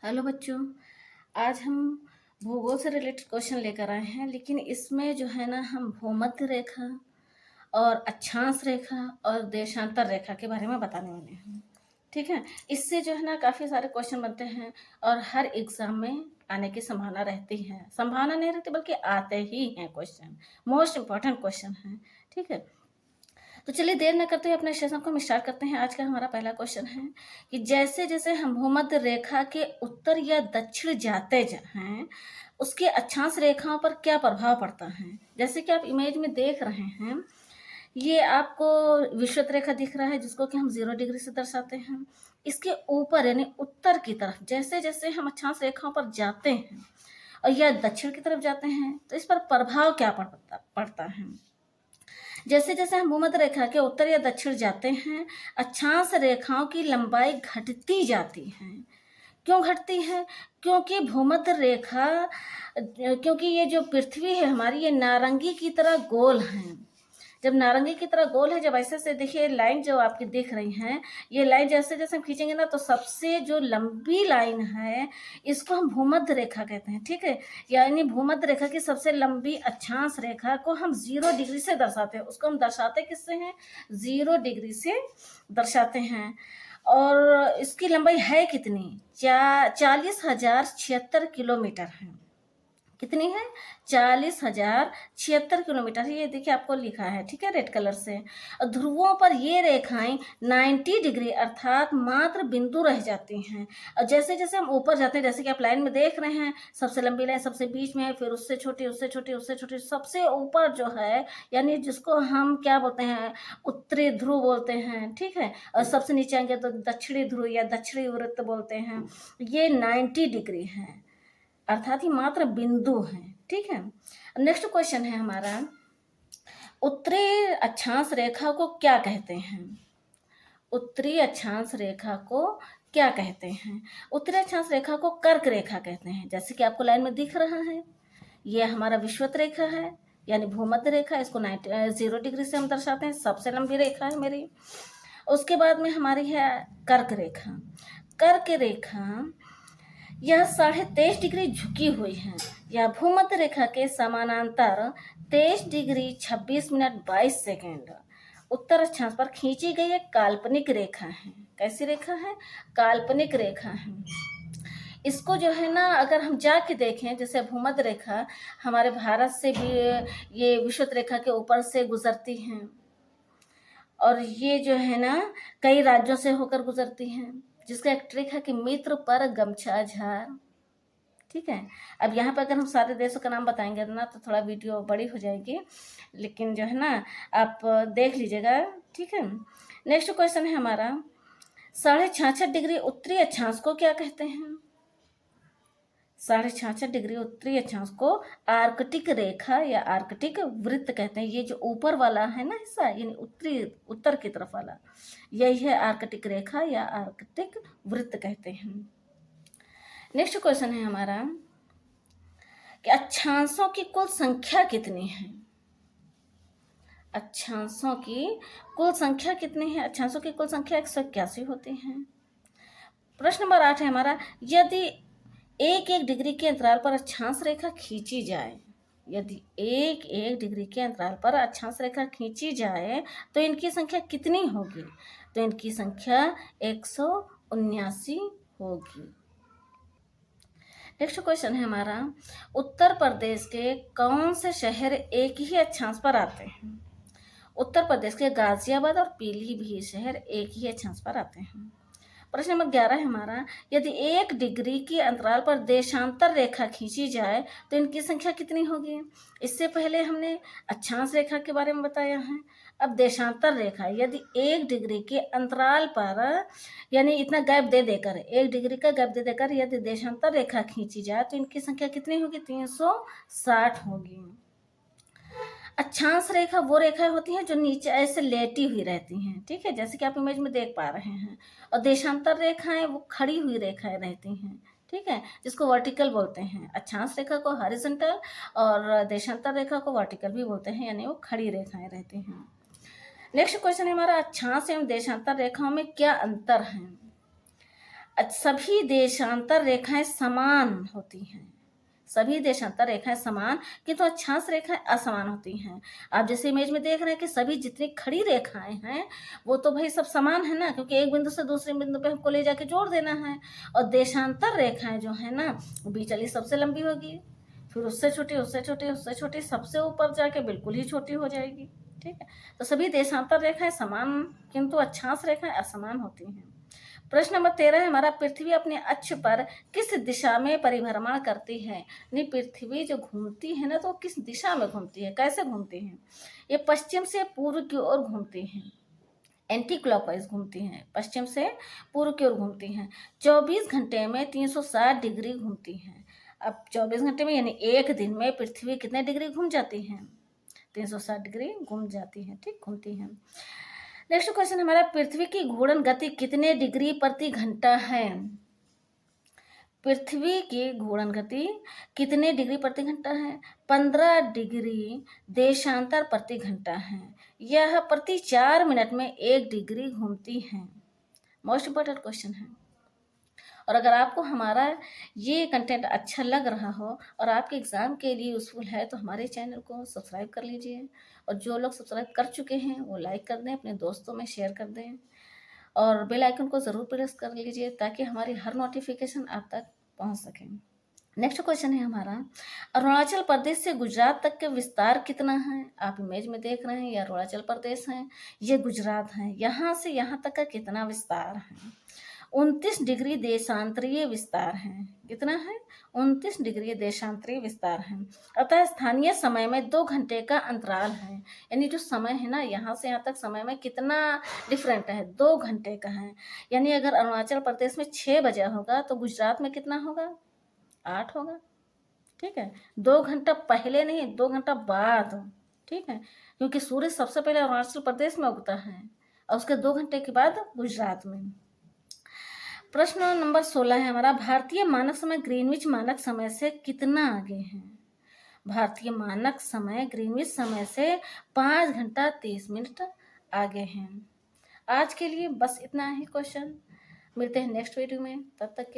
Hello बच्चों। आज हम भूगोल से रिलेटेड क्वेश्चन लेकर आए हैं, लेकिन इसमें जो है ना हम भूमध्य रेखा और अक्षांश रेखा और देशांतर रेखा के बारे में बताने वाले हैं। ठीक है, इससे जो है ना काफ़ी सारे क्वेश्चन बनते हैं और हर एग्ज़ाम में आने की संभावना रहती है। संभावना नहीं रहती बल्कि आते ही हैं क्वेश्चन, मोस्ट इम्पॉर्टेंट क्वेश्चन हैं। ठीक है, तो चलिए देर न करते हुए अपने सेशन को हम स्टार्ट करते हैं। आज का हमारा पहला क्वेश्चन है कि जैसे जैसे हम भूमध्य रेखा के उत्तर या दक्षिण जाते हैं, उसके अक्षांश रेखाओं पर क्या प्रभाव पड़ता है। जैसे कि आप इमेज में देख रहे हैं, ये आपको विषुवत रेखा दिख रहा है जिसको कि हम 0 डिग्री से दर्शाते हैं। इसके ऊपर यानी उत्तर की तरफ जैसे जैसे हम अक्षांश रेखाओं पर जाते हैं और या दक्षिण की तरफ जाते हैं, तो इस पर प्रभाव क्या पड़ता है। जैसे जैसे हम भूमध्य रेखा के उत्तर या दक्षिण जाते हैं, अक्षांश रेखाओं की लंबाई घटती जाती है। क्यों घटती है? क्योंकि भूमध्य रेखा क्योंकि ये जो पृथ्वी है हमारी, ये नारंगी की तरह गोल है। जब नारंगी की तरह गोल है, जब ऐसे से देखिए लाइन जो आपकी दिख रही हैं, ये लाइन जैसे जैसे हम खींचेंगे ना, तो सबसे जो लंबी लाइन है इसको हम भूमध्य रेखा कहते हैं। ठीक है, यानी भूमध्य रेखा की सबसे लंबी अक्षांश रेखा को हम 0 डिग्री से दर्शाते हैं। उसको हम दर्शाते किससे हैं? 0 डिग्री से दर्शाते हैं। और इसकी लंबाई है कितनी? 40,076 किलोमीटर है। कितनी है? 40,076 किलोमीटर। ये देखिए आपको लिखा है, ठीक है, रेड कलर से। और ध्रुवों पर ये रेखाएं 90 डिग्री अर्थात मात्र बिंदु रह जाती हैं। और जैसे जैसे हम ऊपर जाते हैं, जैसे कि आप लाइन में देख रहे हैं, सबसे लंबी लाइन सबसे बीच में है, फिर उससे छोटी उससे छोटी उससे छोटी, सबसे ऊपर जो है यानी जिसको हम क्या बोलते हैं, उत्तरी ध्रुव बोलते हैं। ठीक है, और सबसे नीचे आएंगे तो दक्षिणी ध्रुव या दक्षिणी वृत्त बोलते हैं। ये 90 डिग्री है अर्थात ही मात्र बिंदु हैं। ठीक है, नेक्स्ट क्वेश्चन है हमारा, उत्तरी अक्षांश रेखा को क्या कहते हैं? उत्तरी अक्षांश रेखा को क्या कहते हैं? उत्तरी अक्षांश रेखा को कर्क रेखा कहते हैं। जैसे कि आपको लाइन में दिख रहा है, ये हमारा विषुवत रेखा है यानी भूमध्य रेखा, इसको 0 डिग्री से हम दर्शाते हैं, सबसे लंबी रेखा है मेरी। उसके बाद में हमारी है कर्क रेखा। कर्क रेखा यह 23.5 डिग्री झुकी हुई है। यह भूमध्य रेखा के समानांतर 23 डिग्री 26 मिनट 22 सेकेंड उत्तर अक्षांश पर खींची गई एक काल्पनिक रेखा है। कैसी रेखा है? काल्पनिक रेखा है। इसको जो है ना अगर हम जाके देखें, जैसे भूमध्य रेखा हमारे भारत से भी ये विषुवत रेखा के ऊपर से गुजरती हैं और ये जो है ना कई राज्यों से होकर गुजरती हैं, जिसका एक ट्रिक है कि मित्र पर गमछा झार। ठीक है, अब यहाँ पर अगर हम सारे देशों का नाम बताएंगे ना तो थोड़ा वीडियो बड़ी हो जाएगी, लेकिन जो है ना आप देख लीजिएगा। ठीक है, नेक्स्ट क्वेश्चन है हमारा, 66.5 डिग्री उत्तरी अक्षांश को क्या कहते हैं? 66.5 डिग्री उत्तरी अक्षांश को आर्कटिक रेखा या आर्कटिक वृत्त कहते हैं। ये जो ऊपर वाला है ना हिस्सा, यानी उत्तर की तरफ वाला, यही है आर्कटिक रेखा या आर्कटिक वृत्त कहते हैं। नेक्स्ट क्वेश्चन है हमारा कि अक्षांशों की कुल संख्या कितनी है? अक्षांशों की कुल संख्या कितनी है? अक्षांशों की कुल संख्या 181 होती है। प्रश्न नंबर 8 है हमारा, यदि 1-1 डिग्री के अंतराल पर अक्षांश रेखा खींची जाए, यदि 1-1 डिग्री के अंतराल पर अक्षांश रेखा खींची जाए तो इनकी संख्या कितनी होगी? तो इनकी संख्या 179 होगी। नेक्स्ट क्वेश्चन है हमारा, उत्तर प्रदेश के कौन से शहर एक ही अक्षांश पर आते हैं? उत्तर प्रदेश के गाजियाबाद और पीलीभीत शहर एक ही अक्षांश पर आते हैं। प्रश्न नंबर 11 है हमारा, यदि 1 डिग्री के अंतराल पर देशांतर रेखा खींची जाए तो इनकी संख्या कितनी होगी? इससे पहले हमने अक्षांश रेखा के बारे में बताया है, अब देशांतर रेखा यदि 1 डिग्री के अंतराल पर यानी इतना गैप दे देकर 1 डिग्री का गैप दे देकर यदि देशांतर रेखा खींची जाए तो इनकी संख्या कितनी होगी? 360 होगी। अक्षांश रेखा वो रेखाएं होती हैं जो नीचे ऐसे लेटी हुई रहती हैं। ठीक है, जैसे कि आप इमेज में देख पा रहे हैं। और देशांतर रेखाएं वो खड़ी हुई रेखाएं रहती हैं। ठीक है, जिसको वर्टिकल बोलते हैं। अक्षांश रेखा को हॉरिजॉन्टल और देशांतर रेखा को वर्टिकल भी बोलते हैं, यानी वो खड़ी रेखाएं रहती हैं। नेक्स्ट क्वेश्चन है हमारा, अक्षांश एवं देशांतर रेखाओं में क्या अंतर है? सभी देशांतर रेखाएं समान होती हैं, सभी देशांतर रेखाएं समान, किंतु अक्षांश रेखाएं असमान होती हैं। आप जैसे इमेज में देख रहे हैं कि सभी जितनी खड़ी रेखाएं हैं वो तो भाई सब समान है ना, क्योंकि एक बिंदु से दूसरे बिंदु पे हमको ले जाके जोड़ देना है। और देशांतर रेखाएं जो है ना, बीच वाली सबसे लंबी होगी, फिर उससे छोटी, उससे छोटी, उससे छोटी, सबसे ऊपर जाके बिल्कुल ही छोटी हो जाएगी। ठीक है, तो सभी देशांतर रेखाएं समान किंतु अक्षांश रेखाएं असमान होती हैं। प्रश्न नंबर 13 है हमारा, पृथ्वी अपने अक्ष पर किस दिशा में परिभ्रमण करती है। नहीं, पृथ्वी जो घूमती है ना, तो किस दिशा में घूमती है, कैसे घूमती है। ये पश्चिम से पूर्व की ओर घूमती हैं, एंटी क्लॉकवाइज घूमती हैं, पश्चिम से पूर्व की ओर घूमती हैं। 24 घंटे में 360 डिग्री घूमती हैं। अब 24 घंटे में यानी एक दिन में पृथ्वी कितने डिग्री घूम जाती है, 360 डिग्री घूम जाती है। ठीक, घूमती हैं। नेक्स्ट क्वेश्चन हमारा, पृथ्वी की घूर्णन गति कितने डिग्री प्रति घंटा है। पृथ्वी की घूर्णन गति कितने डिग्री प्रति घंटा है, 15 डिग्री देशांतर प्रति घंटा है। यह प्रति 4 मिनट में 1 डिग्री घूमती है। मोस्ट इंपॉर्टेंट क्वेश्चन है। और अगर आपको हमारा ये कंटेंट अच्छा लग रहा हो और आपके एग्ज़ाम के लिए यूज़फुल है तो हमारे चैनल को सब्सक्राइब कर लीजिए, और जो लोग सब्सक्राइब कर चुके हैं वो लाइक कर दें, अपने दोस्तों में शेयर कर दें, और बेल आइकन को ज़रूर प्रेस कर लीजिए ताकि हमारी हर नोटिफिकेशन आप तक पहुंच सके। नेक्स्ट क्वेश्चन है हमारा, अरुणाचल प्रदेश से गुजरात तक का विस्तार कितना है। आप इमेज में देख रहे हैं ये अरुणाचल प्रदेश है, ये गुजरात है, यहाँ से यहाँ तक का कितना विस्तार है, 29 डिग्री देशांतरीय विस्तार है। कितना है, 29 डिग्री देशांतरीय विस्तार है। अतः स्थानीय समय में 2 घंटे का अंतराल है, यानी जो समय है ना, यहाँ से यहाँ तक समय में कितना डिफरेंट है, 2 घंटे का है। यानी अगर अरुणाचल प्रदेश में 6 बजे होगा तो गुजरात में कितना होगा, 8 होगा। ठीक है, 2 घंटा पहले नहीं, 2 घंटा बाद। ठीक है, क्योंकि सूर्य सबसे पहले अरुणाचल प्रदेश में उगता है और उसके 2 घंटे के बाद गुजरात में। प्रश्न नंबर 16 है हमारा, भारतीय मानक समय ग्रीनविच मानक समय से कितना आगे है। भारतीय मानक समय ग्रीनविच समय से 5 घंटा 30 मिनट आगे हैं। आज के लिए बस इतना ही क्वेश्चन, मिलते हैं नेक्स्ट वीडियो में, तब तक के